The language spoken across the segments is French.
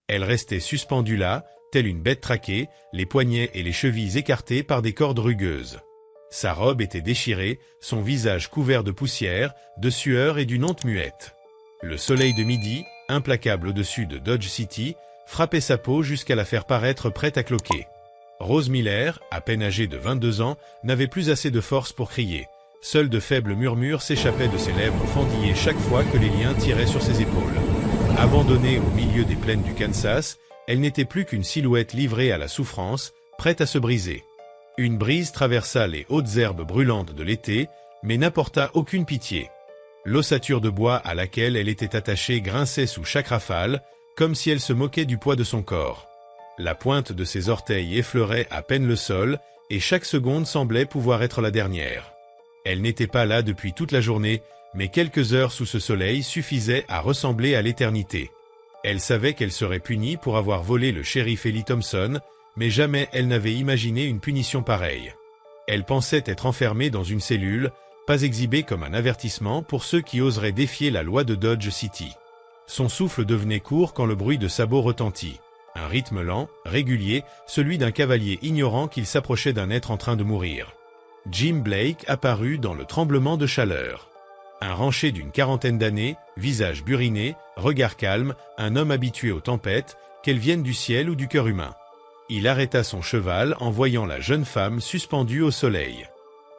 Elle restait suspendue là, telle une bête traquée, les poignets et les chevilles écartés par des cordes rugueuses. Sa robe était déchirée, son visage couvert de poussière, de sueur et d'une honte muette. Le soleil de midi, implacable au-dessus de Dodge City, frappait sa peau jusqu'à la faire paraître prête à cloquer. Rose Miller, à peine âgée de 22 ans, n'avait plus assez de force pour crier. Seuls de faibles murmures s'échappaient de ses lèvres fendillées chaque fois que les liens tiraient sur ses épaules. Abandonnée au milieu des plaines du Kansas, elle n'était plus qu'une silhouette livrée à la souffrance, prête à se briser. Une brise traversa les hautes herbes brûlantes de l'été, mais n'apporta aucune pitié. L'ossature de bois à laquelle elle était attachée grinçait sous chaque rafale, comme si elle se moquait du poids de son corps. La pointe de ses orteils effleurait à peine le sol, et chaque seconde semblait pouvoir être la dernière. Elle n'était pas là depuis toute la journée, mais quelques heures sous ce soleil suffisaient à ressembler à l'éternité. Elle savait qu'elle serait punie pour avoir volé le shérif Ellie Thompson, mais jamais elle n'avait imaginé une punition pareille. Elle pensait être enfermée dans une cellule, pas exhibée comme un avertissement pour ceux qui oseraient défier la loi de Dodge City. Son souffle devenait court quand le bruit de sabots retentit. Un rythme lent, régulier, celui d'un cavalier ignorant qu'il s'approchait d'un être en train de mourir. Jim Blake apparut dans le tremblement de chaleur. Un rancher d'une quarantaine d'années, visage buriné, regard calme, un homme habitué aux tempêtes, qu'elles viennent du ciel ou du cœur humain. Il arrêta son cheval en voyant la jeune femme suspendue au soleil.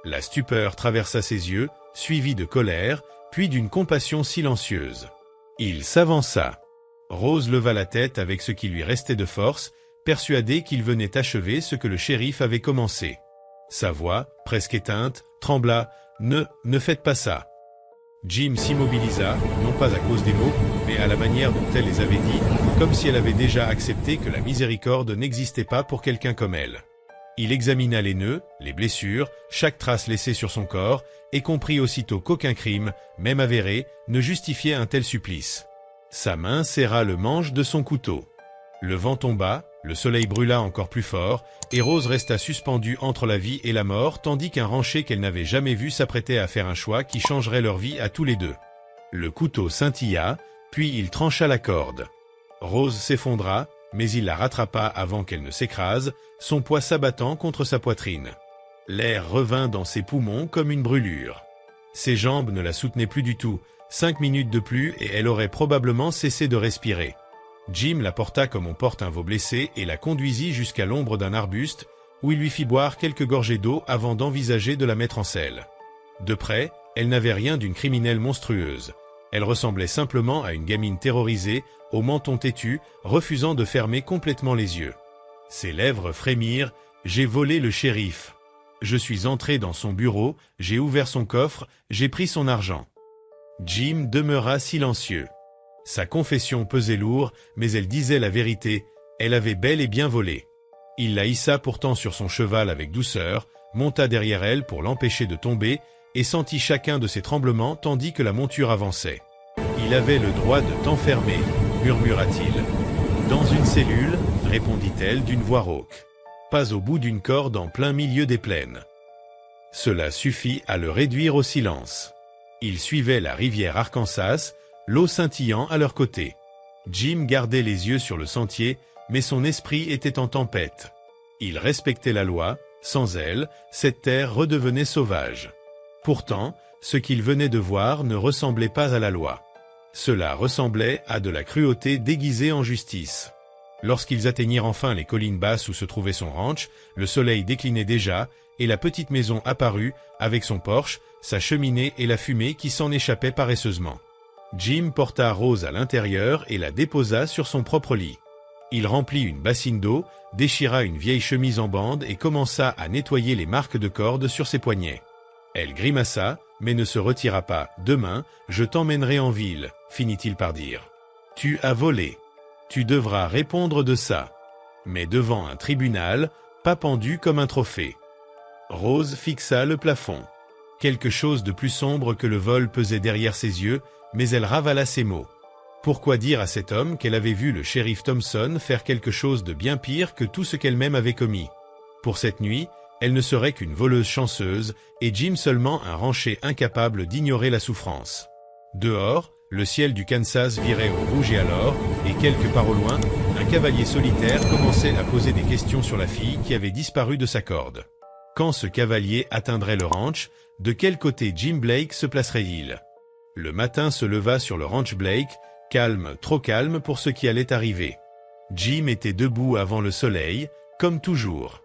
La stupeur traversa ses yeux, suivie de colère, puis d'une compassion silencieuse. Il s'avança. Rose leva la tête avec ce qui lui restait de force, persuadée qu'il venait achever ce que le shérif avait commencé. Sa voix, presque éteinte, trembla. « Ne faites pas ça !» Jim s'immobilisa, non pas à cause des mots, mais à la manière dont elle les avait dit, comme si elle avait déjà accepté que la miséricorde n'existait pas pour quelqu'un comme elle. Il examina les nœuds, les blessures, chaque trace laissée sur son corps, et comprit aussitôt qu'aucun crime, même avéré, ne justifiait un tel supplice. Sa main serra le manche de son couteau. Le vent tomba, le soleil brûla encore plus fort, et Rose resta suspendue entre la vie et la mort tandis qu'un rancher qu'elle n'avait jamais vu s'apprêtait à faire un choix qui changerait leur vie à tous les deux. Le couteau scintilla, puis il trancha la corde. Rose s'effondra, mais il la rattrapa avant qu'elle ne s'écrase, son poids s'abattant contre sa poitrine. L'air revint dans ses poumons comme une brûlure. Ses jambes ne la soutenaient plus du tout, 5 minutes de plus et elle aurait probablement cessé de respirer. Jim la porta comme on porte un veau blessé et la conduisit jusqu'à l'ombre d'un arbuste, où il lui fit boire quelques gorgées d'eau avant d'envisager de la mettre en selle. De près, elle n'avait rien d'une criminelle monstrueuse. Elle ressemblait simplement à une gamine terrorisée, au menton têtu, refusant de fermer complètement les yeux. Ses lèvres frémirent. « J'ai volé le shérif. Je suis entré dans son bureau, j'ai ouvert son coffre, j'ai pris son argent. » Jim demeura silencieux. Sa confession pesait lourd, mais elle disait la vérité, elle avait bel et bien volé. Il la hissa pourtant sur son cheval avec douceur, monta derrière elle pour l'empêcher de tomber, et sentit chacun de ses tremblements tandis que la monture avançait. « Il avait le droit de t'enfermer, » murmura-t-il. « Dans une cellule, » répondit-elle d'une voix rauque. « Pas au bout d'une corde en plein milieu des plaines. » Cela suffit à le réduire au silence. Ils suivaient la rivière Arkansas, l'eau scintillant à leur côté. Jim gardait les yeux sur le sentier, mais son esprit était en tempête. Il respectait la loi, sans elle, cette terre redevenait sauvage. Pourtant, ce qu'il venait de voir ne ressemblait pas à la loi. Cela ressemblait à de la cruauté déguisée en justice. Lorsqu'ils atteignirent enfin les collines basses où se trouvait son ranch, le soleil déclinait déjà, et la petite maison apparut, avec son porche, sa cheminée et la fumée qui s'en échappait paresseusement. Jim porta Rose à l'intérieur et la déposa sur son propre lit. Il remplit une bassine d'eau, déchira une vieille chemise en bande et commença à nettoyer les marques de corde sur ses poignets. Elle grimaça, mais ne se retira pas. « Demain, je t'emmènerai en ville », finit-il par dire. « Tu as volé. Tu devras répondre de ça. Mais devant un tribunal, pas pendu comme un trophée. » Rose fixa le plafond. Quelque chose de plus sombre que le vol pesait derrière ses yeux, mais elle ravala ses mots. Pourquoi dire à cet homme qu'elle avait vu le shérif Thompson faire quelque chose de bien pire que tout ce qu'elle-même avait commis? Pour cette nuit, elle ne serait qu'une voleuse chanceuse, et Jim seulement un rancher incapable d'ignorer la souffrance. Dehors, le ciel du Kansas virait au rouge et à l'or, et quelque part au loin, un cavalier solitaire commençait à poser des questions sur la fille qui avait disparu de sa corde. Quand ce cavalier atteindrait le ranch, de quel côté Jim Blake se placerait-il? Le matin se leva sur le ranch Blake, calme, trop calme pour ce qui allait arriver. Jim était debout avant le soleil, comme toujours.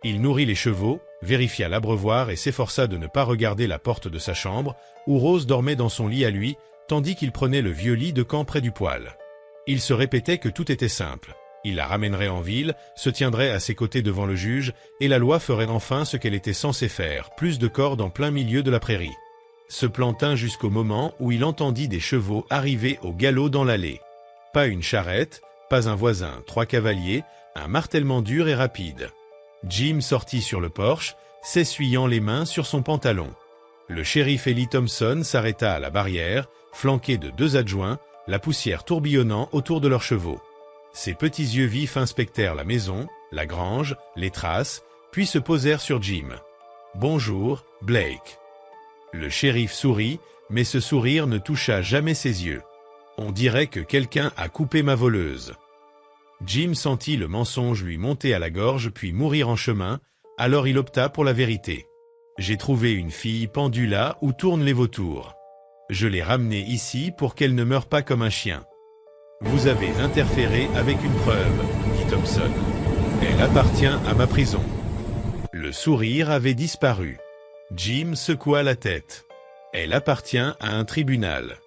Il nourrit les chevaux, vérifia l'abreuvoir et s'efforça de ne pas regarder la porte de sa chambre, où Rose dormait dans son lit à lui, tandis qu'il prenait le vieux lit de camp près du poêle. Il se répétait que tout était simple. Il la ramènerait en ville, se tiendrait à ses côtés devant le juge, et la loi ferait enfin ce qu'elle était censée faire, plus de cordes en plein milieu de la prairie. Se plantin jusqu'au moment où il entendit des chevaux arriver au galop dans l'allée. Pas une charrette, pas un voisin, 3 cavaliers, un martèlement dur et rapide. Jim sortit sur le porche, s'essuyant les mains sur son pantalon. Le shérif Eli Thompson s'arrêta à la barrière, flanqué de 2 adjoints, la poussière tourbillonnant autour de leurs chevaux. Ses petits yeux vifs inspectèrent la maison, la grange, les traces, puis se posèrent sur Jim. « Bonjour, Blake. » Le shérif sourit, mais ce sourire ne toucha jamais ses yeux. « On dirait que quelqu'un a coupé ma voleuse. » Jim sentit le mensonge lui monter à la gorge puis mourir en chemin, alors il opta pour la vérité. « J'ai trouvé une fille pendue là où tournent les vautours. Je l'ai ramenée ici pour qu'elle ne meure pas comme un chien. » « Vous avez interféré avec une preuve, » dit Thompson. « Elle appartient à ma prison. » Le sourire avait disparu. Jim secoua la tête. « Elle appartient à un tribunal.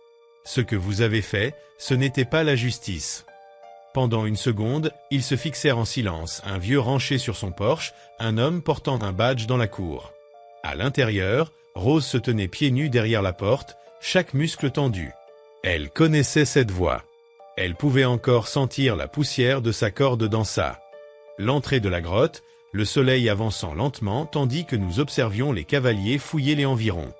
Ce que vous avez fait, ce n'était pas la justice. » Pendant une seconde, ils se fixèrent en silence, un vieux ranché sur son porche, un homme portant un badge dans la cour. À l'intérieur, Rose se tenait pieds nus derrière la porte, chaque muscle tendu. Elle connaissait cette voix. Elle pouvait encore sentir la poussière de sa corde dans sa. L'entrée de la grotte, le soleil avançant lentement tandis que nous observions les cavaliers fouiller les environs.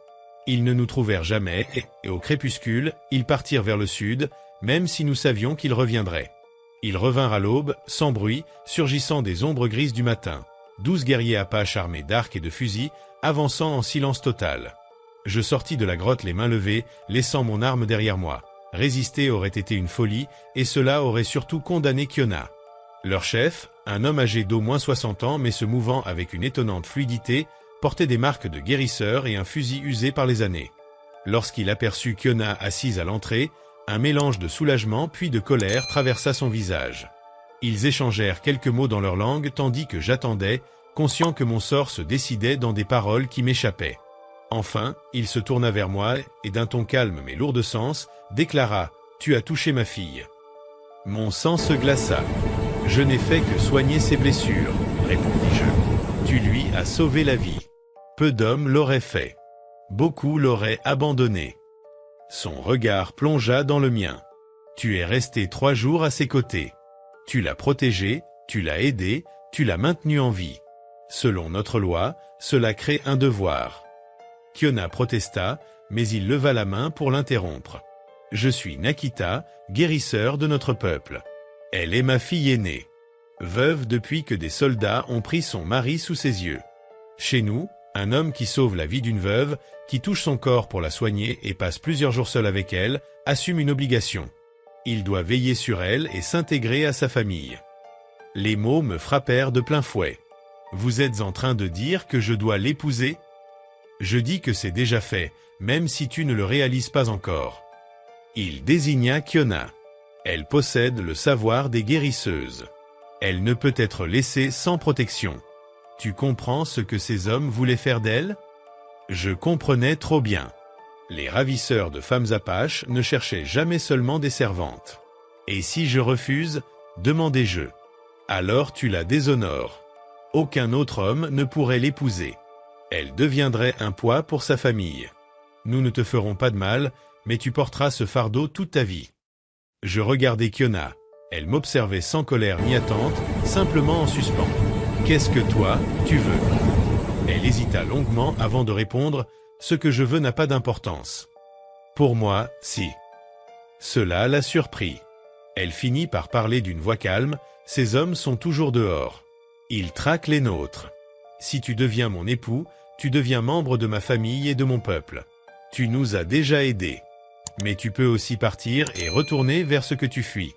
Ils ne nous trouvèrent jamais et au crépuscule, ils partirent vers le sud, même si nous savions qu'ils reviendraient. Ils revinrent à l'aube, sans bruit, surgissant des ombres grises du matin. 12 guerriers apaches armés d'arcs et de fusils, avançant en silence total. Je sortis de la grotte les mains levées, laissant mon arme derrière moi. Résister aurait été une folie, et cela aurait surtout condamné Kiona. Leur chef, un homme âgé d'au moins 60 ans mais se mouvant avec une étonnante fluidité, portait des marques de guérisseur et un fusil usé par les années. Lorsqu'il aperçut Kiona assise à l'entrée, un mélange de soulagement puis de colère traversa son visage. Ils échangèrent quelques mots dans leur langue tandis que j'attendais, conscient que mon sort se décidait dans des paroles qui m'échappaient. Enfin, il se tourna vers moi et d'un ton calme mais lourd de sens, déclara « Tu as touché ma fille. » Mon sang se glaça. « Je n'ai fait que soigner ses blessures, » répondis-je. « Tu lui as sauvé la vie. Peu d'hommes l'auraient fait. Beaucoup l'auraient abandonné. » Son regard plongea dans le mien. « Tu es resté 3 jours à ses côtés. Tu l'as protégé, tu l'as aidé, tu l'as maintenu en vie. Selon notre loi, cela crée un devoir. » Kiona protesta, mais il leva la main pour l'interrompre. « Je suis Nakita, guérisseur de notre peuple. Elle est ma fille aînée. Veuve depuis que des soldats ont pris son mari sous ses yeux. Chez nous, un homme qui sauve la vie d'une veuve, qui touche son corps pour la soigner et passe plusieurs jours seul avec elle, assume une obligation. Il doit veiller sur elle et s'intégrer à sa famille. » Les mots me frappèrent de plein fouet. « Vous êtes en train de dire que je dois l'épouser ? » Je dis que c'est déjà fait, même si tu ne le réalises pas encore. Il désigna Kiona. Elle possède le savoir des guérisseuses. Elle ne peut être laissée sans protection. Tu comprends ce que ces hommes voulaient faire d'elle? Je comprenais trop bien. Les ravisseurs de femmes apaches ne cherchaient jamais seulement des servantes. Et si je refuse, demandai-je. Alors tu la déshonores. Aucun autre homme ne pourrait l'épouser. Elle deviendrait un poids pour sa famille. Nous ne te ferons pas de mal, mais tu porteras ce fardeau toute ta vie. Je regardai Kiona. Elle m'observait sans colère ni attente, simplement en suspens. Qu'est-ce que toi, tu veux? Elle hésita longuement avant de répondre, ce que je veux n'a pas d'importance. Pour moi, si. Cela la surprit. Elle finit par parler d'une voix calme, ces hommes sont toujours dehors. Ils traquent les nôtres. Si tu deviens mon époux, tu deviens membre de ma famille et de mon peuple. Tu nous as déjà aidés. Mais tu peux aussi partir et retourner vers ce que tu fuis.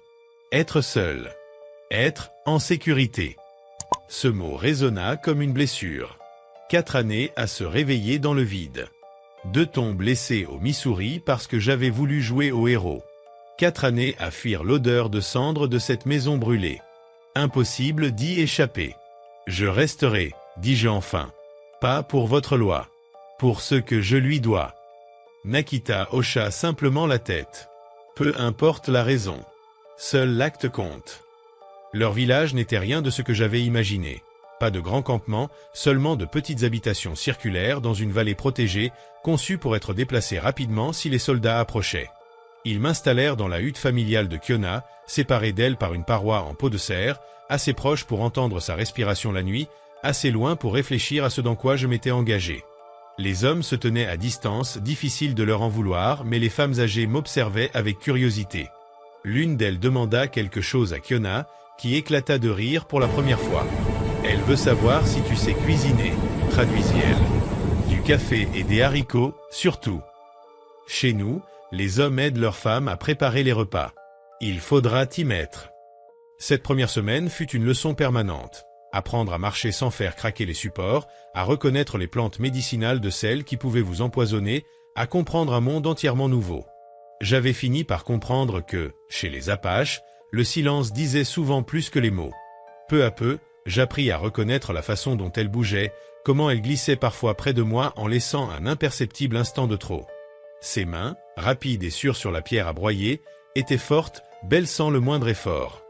Être seul. Être en sécurité. Ce mot résonna comme une blessure. 4 années à se réveiller dans le vide. 2 tombes laissées au Missouri parce que j'avais voulu jouer au héros. 4 années à fuir l'odeur de cendres de cette maison brûlée. Impossible d'y échapper. Je resterai, dis-je enfin. Pas pour votre loi. Pour ce que je lui dois. Nakita hocha simplement la tête. Peu importe la raison. Seul l'acte compte. Leur village n'était rien de ce que j'avais imaginé. Pas de grands campements, seulement de petites habitations circulaires dans une vallée protégée, conçues pour être déplacées rapidement si les soldats approchaient. Ils m'installèrent dans la hutte familiale de Kyona, séparée d'elle par une paroi en peau de serre, assez proche pour entendre sa respiration la nuit, assez loin pour réfléchir à ce dans quoi je m'étais engagé. Les hommes se tenaient à distance, difficile de leur en vouloir, mais les femmes âgées m'observaient avec curiosité. L'une d'elles demanda quelque chose à Kyona, qui éclata de rire pour la première fois. « Elle veut savoir si tu sais cuisiner », traduisit-elle. « Du café et des haricots, surtout. » Chez nous, les hommes aident leurs femmes à préparer les repas. Il faudra t'y mettre. Cette première semaine fut une leçon permanente. Apprendre à marcher sans faire craquer les supports, à reconnaître les plantes médicinales de celles qui pouvaient vous empoisonner, à comprendre un monde entièrement nouveau. J'avais fini par comprendre que, chez les Apaches, le silence disait souvent plus que les mots. Peu à peu, j'appris à reconnaître la façon dont elle bougeait, comment elle glissait parfois près de moi en laissant un imperceptible instant de trop. Ses mains, rapides et sûres sur la pierre à broyer, étaient fortes, belles sans le moindre effort.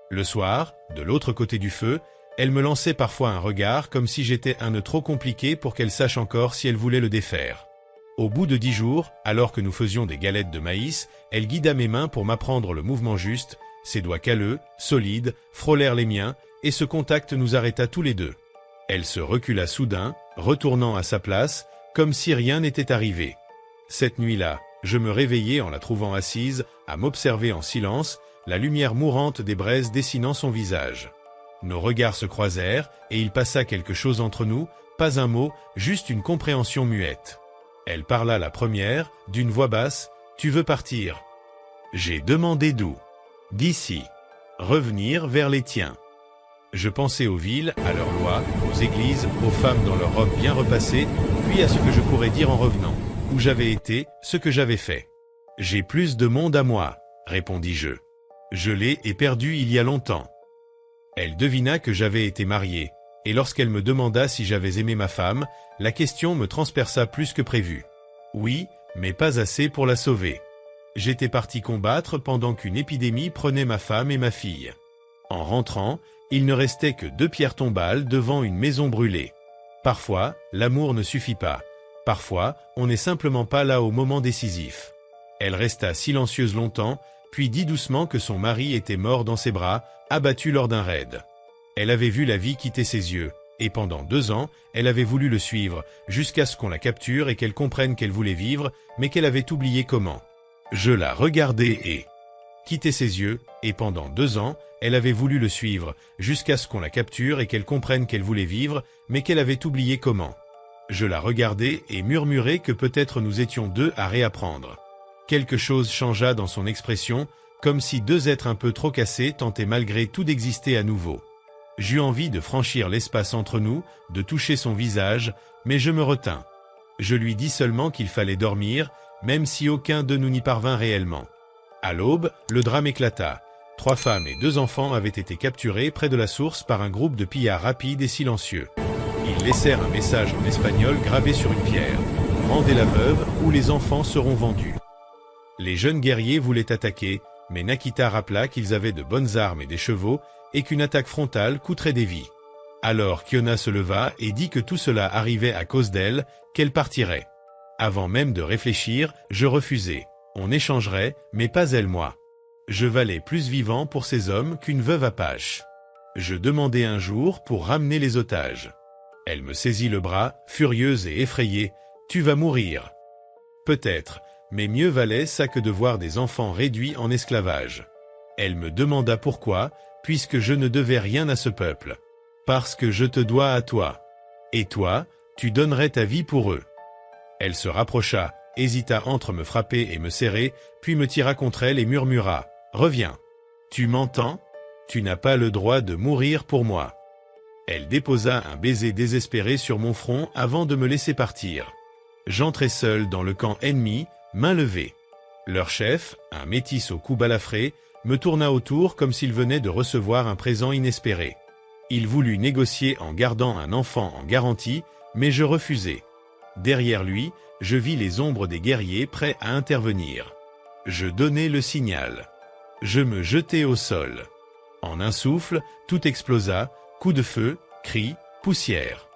Le soir, de l'autre côté du feu, elle me lançait parfois un regard comme si j'étais un nœud trop compliqué pour qu'elle sache encore si elle voulait le défaire. Au bout de 10 jours, alors que nous faisions des galettes de maïs, elle guida mes mains pour m'apprendre le mouvement juste, ses doigts calleux, solides, frôlèrent les miens, et ce contact nous arrêta tous les deux. Elle se recula soudain, retournant à sa place, comme si rien n'était arrivé. Cette nuit-là, je me réveillai en la trouvant assise, à m'observer en silence, la lumière mourante des braises dessinant son visage. Nos regards se croisèrent, et il passa quelque chose entre nous, pas un mot, juste une compréhension muette. Elle parla la première, d'une voix basse, « Tu veux partir ?» J'ai demandé d'où. « D'ici. Revenir vers les tiens. » Je pensais aux villes, à leurs lois, aux églises, aux femmes dans leurs robes bien repassées, puis à ce que je pourrais dire en revenant, où j'avais été, ce que j'avais fait. « J'ai plus de monde à moi, » répondis-je. « Je l'ai et perdu il y a longtemps. » Elle devina que j'avais été marié, et lorsqu'elle me demanda si j'avais aimé ma femme, la question me transperça plus que prévu. Oui, mais pas assez pour la sauver. J'étais parti combattre pendant qu'une épidémie prenait ma femme et ma fille. En rentrant, il ne restait que 2 pierres tombales devant une maison brûlée. Parfois, l'amour ne suffit pas. Parfois, on n'est simplement pas là au moment décisif. Elle resta silencieuse longtemps, puis dit doucement que son mari était mort dans ses bras, abattu lors d'un raid. Elle avait vu la vie quitter ses yeux, et pendant 2 ans, elle avait voulu le suivre, jusqu'à ce qu'on la capture et qu'elle comprenne qu'elle voulait vivre, mais qu'elle avait oublié comment. Je la regardais et... Quitter ses yeux, et pendant 2 ans, elle avait voulu le suivre, jusqu'à ce qu'on la capture et qu'elle comprenne qu'elle voulait vivre, mais qu'elle avait oublié comment. Je la regardais et murmurais que peut-être nous étions 2 à réapprendre. Quelque chose changea dans son expression, comme si 2 êtres un peu trop cassés tentaient malgré tout d'exister à nouveau. J'eus envie de franchir l'espace entre nous, de toucher son visage, mais je me retins. Je lui dis seulement qu'il fallait dormir, même si aucun de nous n'y parvint réellement. À l'aube, le drame éclata. 3 femmes et 2 enfants avaient été capturés près de la source par un groupe de pillards rapides et silencieux. Ils laissèrent un message en espagnol gravé sur une pierre. « Rendez la veuve ou les enfants seront vendus ». Les jeunes guerriers voulaient attaquer, mais Nakita rappela qu'ils avaient de bonnes armes et des chevaux, et qu'une attaque frontale coûterait des vies. Alors Kyona se leva et dit que tout cela arrivait à cause d'elle, qu'elle partirait. Avant même de réfléchir, je refusai. On échangerait, mais pas elle moi. Je valais plus vivant pour ces hommes qu'une veuve apache. Je demandai un jour pour ramener les otages. Elle me saisit le bras, furieuse et effrayée. « Tu vas mourir. » Peut-être, mais mieux valait ça que de voir des enfants réduits en esclavage. Elle me demanda pourquoi, puisque je ne devais rien à ce peuple. « Parce que je te dois à toi. Et toi, tu donnerais ta vie pour eux. » Elle se rapprocha, hésita entre me frapper et me serrer, puis me tira contre elle et murmura « Reviens. Tu m'entends ? Tu n'as pas le droit de mourir pour moi. » Elle déposa un baiser désespéré sur mon front avant de me laisser partir. J'entrai seul dans le camp ennemi, main levée. Leur chef, un métis au cou balafré, me tourna autour comme s'il venait de recevoir un présent inespéré. Il voulut négocier en gardant un enfant en garantie, mais je refusai. Derrière lui, je vis les ombres des guerriers prêts à intervenir. Je donnai le signal. Je me jetai au sol. En un souffle, tout explosa, coups de feu, cris, poussière.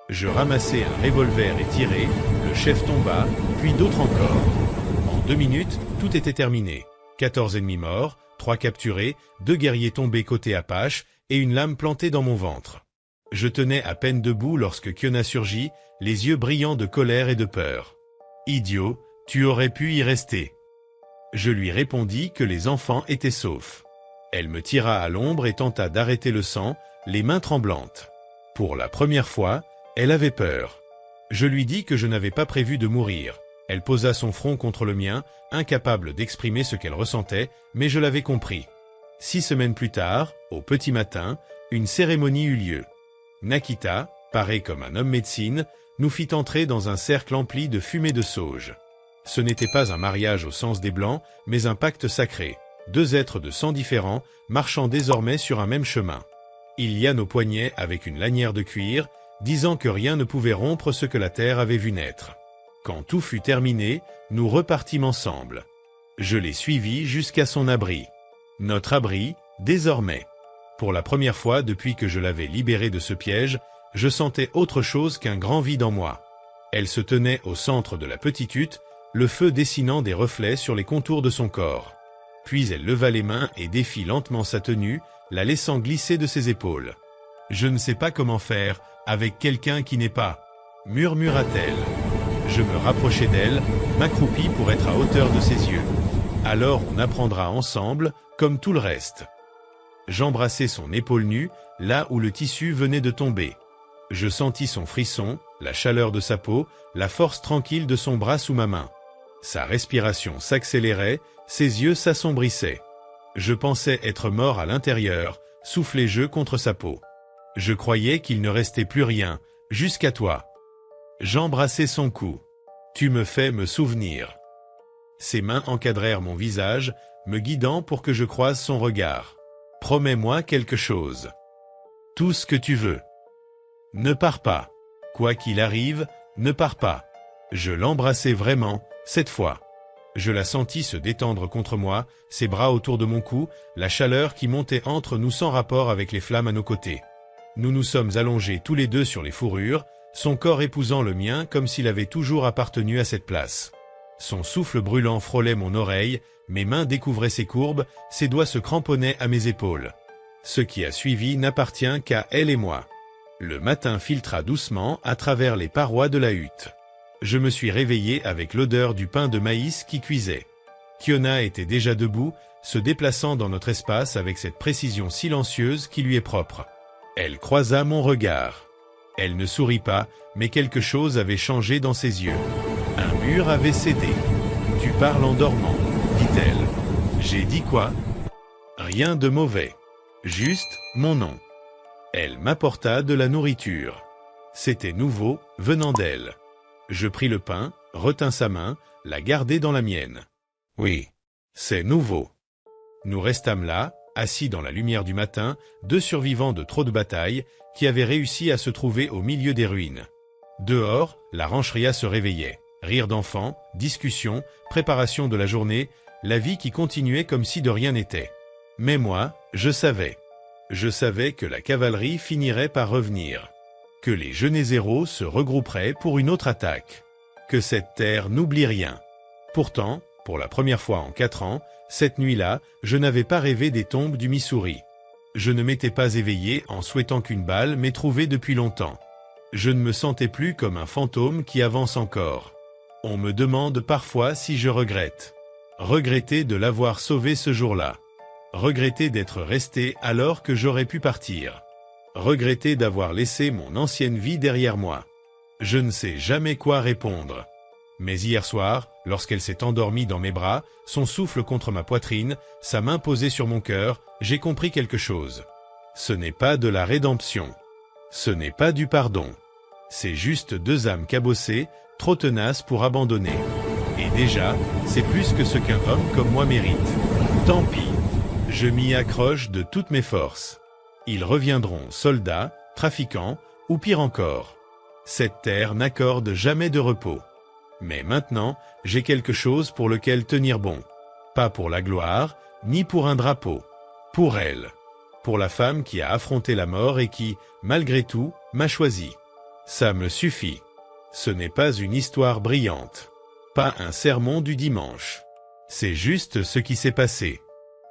Je ramassai un revolver et tirai, le chef tomba, puis d'autres encore. En 2 minutes, tout était terminé. 14 ennemis morts, 3 capturés, 2 guerriers tombés côté Apache et une lame plantée dans mon ventre. Je tenais à peine debout lorsque Kiona surgit, les yeux brillants de colère et de peur. « Idiot, tu aurais pu y rester. » Je lui répondis que les enfants étaient saufs. Elle me tira à l'ombre et tenta d'arrêter le sang, les mains tremblantes. Pour la première fois, elle avait peur. Je lui dis que je n'avais pas prévu de mourir. Elle posa son front contre le mien, incapable d'exprimer ce qu'elle ressentait, mais je l'avais compris. 6 semaines plus tard, au petit matin, une cérémonie eut lieu. Nakita, paré comme un homme médecine, nous fit entrer dans un cercle empli de fumée de sauge. Ce n'était pas un mariage au sens des Blancs, mais un pacte sacré. 2 êtres de sang différents, marchant désormais sur un même chemin. Il lia nos poignets avec une lanière de cuir, disant que rien ne pouvait rompre ce que la terre avait vu naître. Quand tout fut terminé, nous repartîmes ensemble. Je l'ai suivi jusqu'à son abri. Notre abri, désormais. Pour la première fois depuis que je l'avais libérée de ce piège, je sentais autre chose qu'un grand vide en moi. Elle se tenait au centre de la petite hutte, le feu dessinant des reflets sur les contours de son corps. Puis elle leva les mains et défit lentement sa tenue, la laissant glisser de ses épaules. « Je ne sais pas comment faire, avec quelqu'un qui n'est pas... » murmura-t-elle. Je me rapprochai d'elle, m'accroupis pour être à hauteur de ses yeux. Alors on apprendra ensemble, comme tout le reste. J'embrassai son épaule nue, là où le tissu venait de tomber. Je sentis son frisson, la chaleur de sa peau, la force tranquille de son bras sous ma main. Sa respiration s'accélérait, ses yeux s'assombrissaient. Je pensais être mort à l'intérieur, soufflé-je contre sa peau. Je croyais qu'il ne restait plus rien, jusqu'à toi. J'embrassai son cou. Tu me fais me souvenir. Ses mains encadrèrent mon visage, me guidant pour que je croise son regard. Promets-moi quelque chose. Tout ce que tu veux. Ne pars pas. Quoi qu'il arrive, ne pars pas. Je l'embrassai vraiment, cette fois. Je la sentis se détendre contre moi, ses bras autour de mon cou, la chaleur qui montait entre nous sans rapport avec les flammes à nos côtés. Nous nous sommes allongés tous les deux sur les fourrures, son corps épousant le mien comme s'il avait toujours appartenu à cette place. Son souffle brûlant frôlait mon oreille, mes mains découvraient ses courbes, ses doigts se cramponnaient à mes épaules. Ce qui a suivi n'appartient qu'à elle et moi. Le matin filtra doucement à travers les parois de la hutte. Je me suis réveillé avec l'odeur du pain de maïs qui cuisait. Kiona était déjà debout, se déplaçant dans notre espace avec cette précision silencieuse qui lui est propre. Elle croisa mon regard. Elle ne sourit pas, mais quelque chose avait changé dans ses yeux. Un mur avait cédé. « Tu parles en dormant », dit-elle. J'ai dit quoi? Rien de mauvais. Juste mon nom. Elle m'apporta de la nourriture. C'était nouveau, venant d'elle. Je pris le pain, retins sa main, la gardai dans la mienne. Oui, c'est nouveau. Nous restâmes là, assis dans la lumière du matin, 2 survivants de trop de batailles, qui avaient réussi à se trouver au milieu des ruines. Dehors, la rancheria se réveillait. Rires d'enfants, discussions, préparation de la journée, la vie qui continuait comme si de rien n'était. Mais moi, je savais. Je savais que la cavalerie finirait par revenir. Que les Genézéros se regrouperaient pour une autre attaque. Que cette terre n'oublie rien. Pourtant, pour la première fois en 4 ans, cette nuit-là, je n'avais pas rêvé des tombes du Missouri. Je ne m'étais pas éveillé en souhaitant qu'une balle m'ait trouvé depuis longtemps. Je ne me sentais plus comme un fantôme qui avance encore. On me demande parfois si je regrette. Regretter de l'avoir sauvé ce jour-là. Regretter d'être resté alors que j'aurais pu partir. Regretter d'avoir laissé mon ancienne vie derrière moi. Je ne sais jamais quoi répondre. Mais hier soir, lorsqu'elle s'est endormie dans mes bras, son souffle contre ma poitrine, sa main posée sur mon cœur, j'ai compris quelque chose. Ce n'est pas de la rédemption. Ce n'est pas du pardon. C'est juste deux âmes cabossées, trop tenaces pour abandonner. Et déjà, c'est plus que ce qu'un homme comme moi mérite. Tant pis. Je m'y accroche de toutes mes forces. Ils reviendront soldats, trafiquants, ou pire encore. Cette terre n'accorde jamais de repos. Mais maintenant, j'ai quelque chose pour lequel tenir bon. Pas pour la gloire, ni pour un drapeau. Pour elle. Pour la femme qui a affronté la mort et qui, malgré tout, m'a choisi. Ça me suffit. Ce n'est pas une histoire brillante. Pas un sermon du dimanche. C'est juste ce qui s'est passé.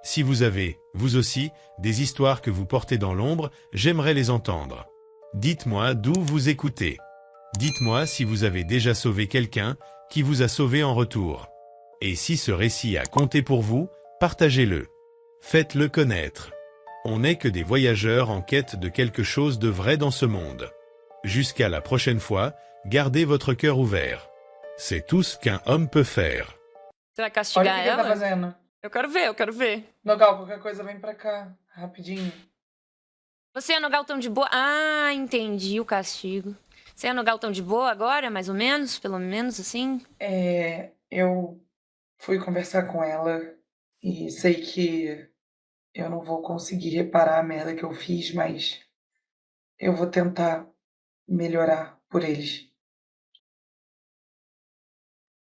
Si vous avez, vous aussi, des histoires que vous portez dans l'ombre, j'aimerais les entendre. Dites-moi d'où vous écoutez. Dites-moi si vous avez déjà sauvé quelqu'un qui vous a sauvé en retour. Et si ce récit a compté pour vous, partagez-le. Faites-le connaître. On n'est que des voyageurs en quête de quelque chose de vrai dans ce monde. Jusqu'à la prochaine fois, gardez votre cœur ouvert. C'est tout ce qu'un homme peut faire. Você vai Olha o castigar que ele tá ela? fazendo. Eu quero ver, eu quero ver. Nogal, qualquer coisa vem pra cá, rapidinho. Você ia no galtão de boa? Ah, entendi o castigo. Você ia no galtão de boa agora, mais ou menos? Pelo menos, assim? Eu fui conversar com ela e sei que eu não vou conseguir reparar a merda que eu fiz, mas eu vou tentar melhorar por eles.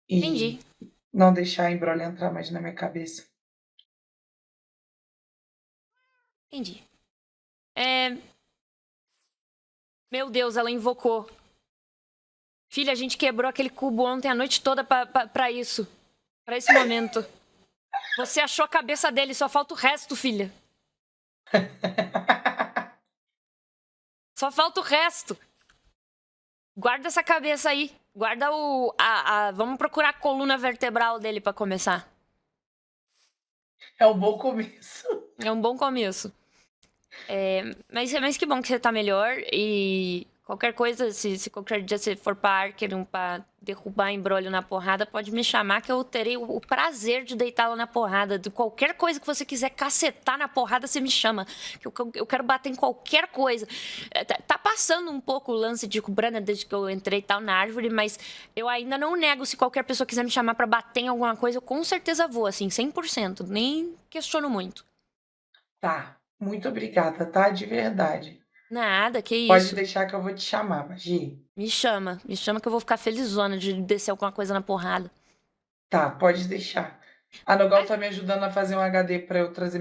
Entendi. E não deixar a embrolha entrar mais na minha cabeça. Entendi. Meu Deus, ela invocou. Filha, a gente quebrou aquele cubo ontem a noite toda pra isso. Pra esse momento. Você achou a cabeça dele, só falta o resto, filha. Só falta o resto. Guarda essa cabeça aí. Guarda vamos procurar a coluna vertebral dele pra começar. É um bom começo. É um bom começo. Mas que bom que você tá melhor. E qualquer coisa, se qualquer dia você for pra Arkham pra derrubar embrolho na porrada, pode me chamar que eu terei o prazer de deitá-la na porrada. De qualquer coisa que você quiser cacetar na porrada, você me chama. Eu quero bater em qualquer coisa. Tá passando um pouco o lance de Cubrana desde que eu entrei e tal na árvore, mas eu ainda não nego. Se qualquer pessoa quiser me chamar pra bater em alguma coisa, eu com certeza vou, assim, 100%. Nem questiono muito. Tá, muito obrigada, tá? De verdade. Nada, que Pode isso. deixar que eu vou te chamar, Magi. Me chama que eu vou ficar felizona de descer alguma coisa na porrada. Tá, pode deixar. A Nogal tá me ajudando a fazer um HD pra eu trazer